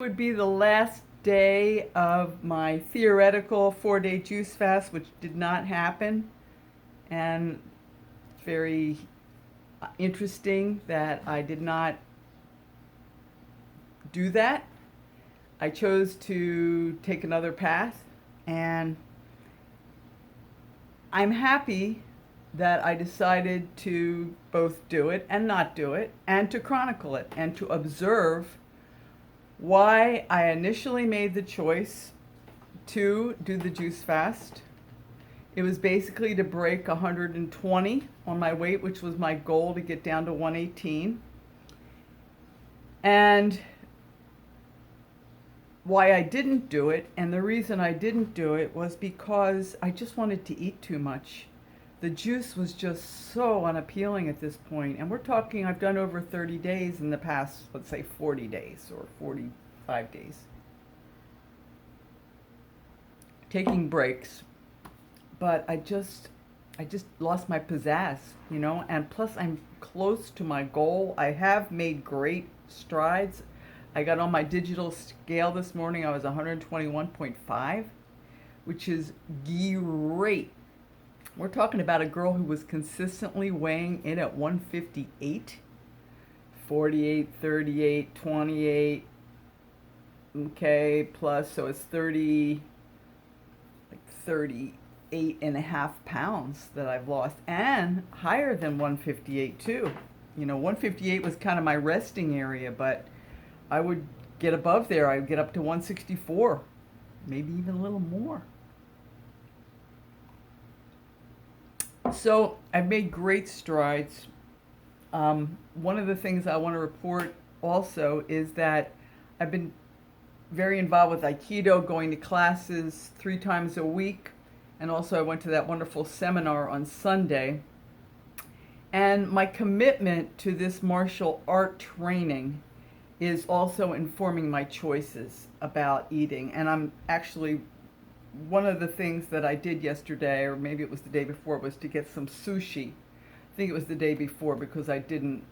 Would be the last day of my theoretical 4-day juice fast, which did not happen. And it's very interesting that I did not do that. I chose to take another path, and I'm happy that I decided to both do it and not do it, and to chronicle it, and to observe why I initially made the choice to do the juice fast. It was basically to break 120 on my weight, which was my goal, to get down to 118. And why I didn't do it, and the reason I didn't do it was because I just wanted to eat too much. The juice was just so unappealing at this point. And we're talking, I've done over 30 days in the past, let's say 40 days or 45 days. Taking breaks. But I just lost my pizzazz, and plus I'm close to my goal. I have made great strides. I got on my digital scale this morning. I was 121.5, which is great. We're talking about a girl who was consistently weighing in at 158, 48, 38, 28, okay, plus, so it's 38.5 pounds that I've lost, and higher than 158 too. 158 was kind of my resting area, but I would get above there. I would get up to 164, maybe even a little more. So I've made great strides. One of the things I want to report also is that I've been very involved with Aikido, going to classes 3 times a week. And also I went to that wonderful seminar on Sunday. And my commitment to this martial art training is also informing my choices about eating. And I'm actually, one of the things that I did yesterday, or maybe it was the day before, was to get some sushi. I think it was the day before, because I didn't,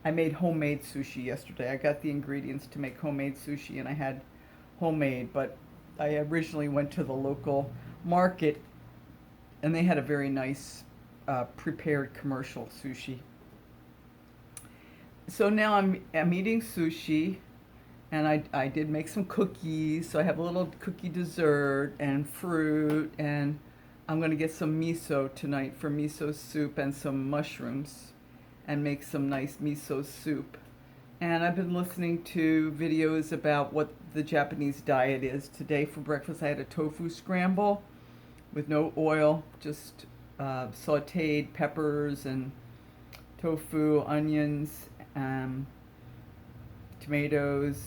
I made homemade sushi yesterday. I got the ingredients to make homemade sushi, and I had homemade, but I originally went to the local market, and they had a very nice prepared commercial sushi. So now I'm eating sushi, and I did make some cookies, so I have a little cookie dessert and fruit, and I'm going to get some miso tonight for miso soup, and some mushrooms, and make some nice miso soup. And I've been listening to videos about what the Japanese diet is. Today for breakfast I had a tofu scramble with no oil, just sauteed peppers and tofu, onions, tomatoes,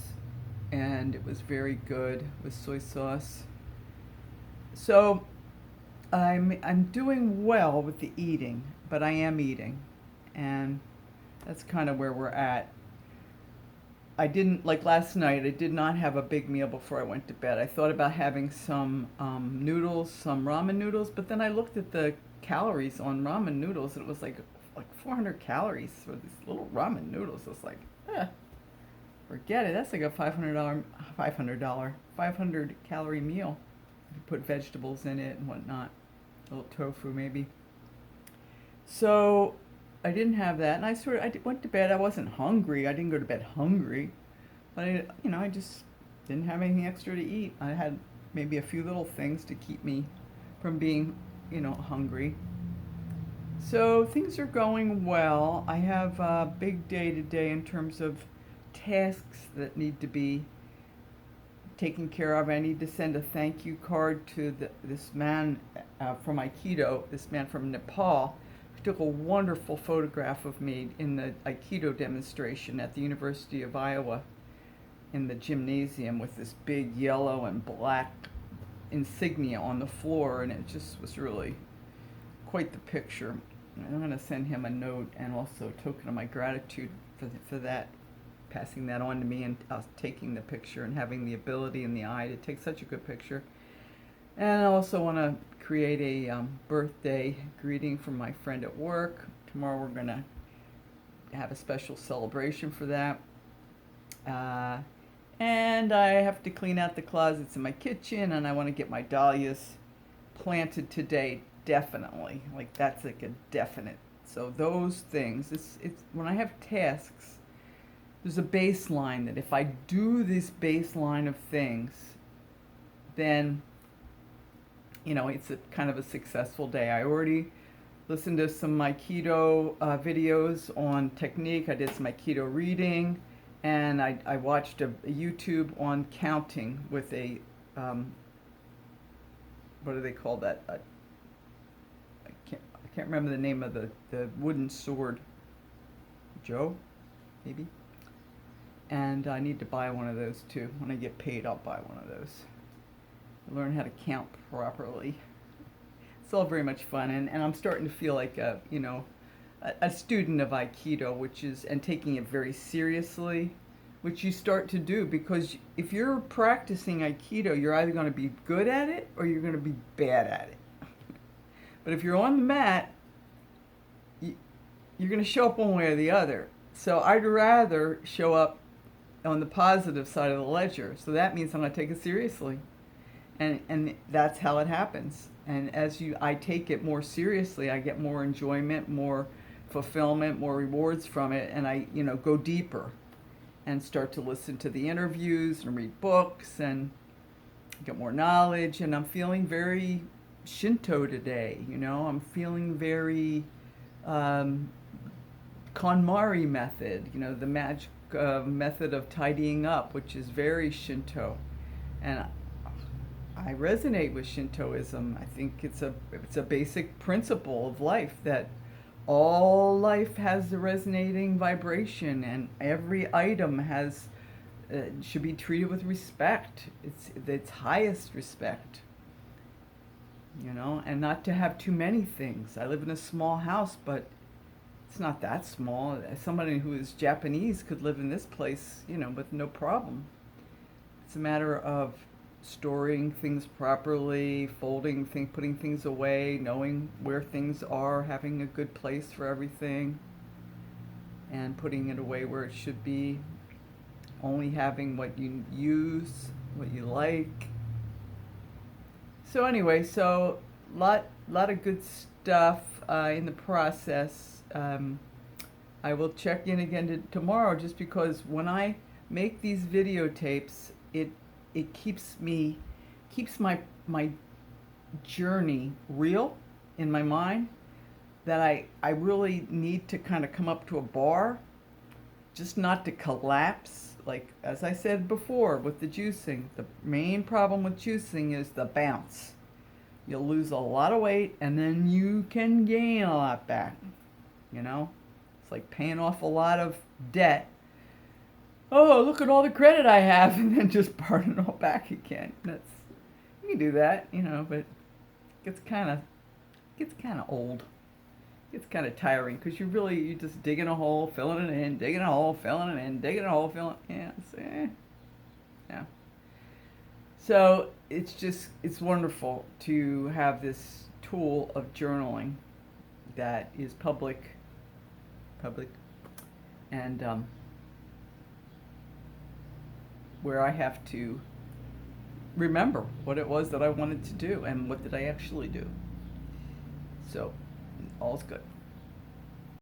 and it was very good with soy sauce. So I'm doing well with the eating, but I am eating, and that's kind of where we're at. I didn't, like last night, I did not have a big meal before I went to bed. I thought about having some noodles, some ramen noodles, but then I looked at the calories on ramen noodles, and it was like 400 calories for these little ramen noodles. It's like, forget it. That's like a $500 calorie meal. If you put vegetables in it and whatnot, a little tofu maybe. So I didn't have that, and I went to bed. I wasn't hungry. I didn't go to bed hungry, but I just didn't have anything extra to eat. I had maybe a few little things to keep me from being, hungry. So things are going well. I have a big day today in terms of tasks that need to be taken care of. I need to send a thank you card to this man from Aikido, this man from Nepal, who took a wonderful photograph of me in the Aikido demonstration at the University of Iowa in the gymnasium, with this big yellow and black insignia on the floor, and it just was really quite the picture. I'm going to send him a note, and also a token of my gratitude for that, passing that on to me, and taking the picture and having the ability and the eye to take such a good picture. And I also want to create a birthday greeting from my friend at work. Tomorrow we're going to have a special celebration for that. And I have to clean out the closets in my kitchen, and I want to get my dahlias planted today, definitely. Like that's like a definite. So those things, it's when I have tasks, there's a baseline that if I do this baseline of things, then it's a kind of a successful day. I already listened to some Aikido videos on technique. I did some Aikido reading, and I watched a YouTube on counting with a what do they call that? I can't remember the name of the wooden sword. Joe, maybe. And I need to buy one of those too. When I get paid, I'll buy one of those. Learn how to count properly. It's all very much fun, and I'm starting to feel like a student of Aikido, and taking it very seriously, which you start to do, because if you're practicing Aikido, you're either going to be good at it or you're going to be bad at it. But if you're on the mat, you're going to show up one way or the other. So I'd rather show up on the positive side of the ledger. So that means I'm going to take it seriously. And that's how it happens. And as I take it more seriously, I get more enjoyment, more fulfillment, more rewards from it, and I go deeper and start to listen to the interviews and read books and get more knowledge. And I'm feeling very Shinto today. I'm feeling very KonMari method. The magic method of tidying up, which is very Shinto, and I resonate with Shintoism. I think it's a basic principle of life that all life has a resonating vibration, and every item should be treated with respect. It's highest respect, and not to have too many things. I live in a small house, but it's not that small. Somebody who is Japanese could live in this place, with no problem. It's a matter of storing things properly, folding things, putting things away, knowing where things are, having a good place for everything, and putting it away where it should be. Only having what you use, what you like. So anyway, lot of good stuff in the process. I will check in again tomorrow, just because when I make these videotapes, it keeps my journey real in my mind, that I really need to kind of come up to a bar, just not to collapse. Like, as I said before with the juicing, the main problem with juicing is the bounce. You'll lose a lot of weight, and then you can gain a lot back. It's like paying off a lot of debt. Oh, look at all the credit I have, and then just burn it all back again. You can do that, but it gets kind of old. It gets kind of tiring, because you just digging a hole, filling it in, digging a hole, filling it in, digging a hole, filling it in. Yeah. So it's wonderful to have this tool of journaling that is public, and where I have to remember what it was that I wanted to do and what did I actually do. So all's good.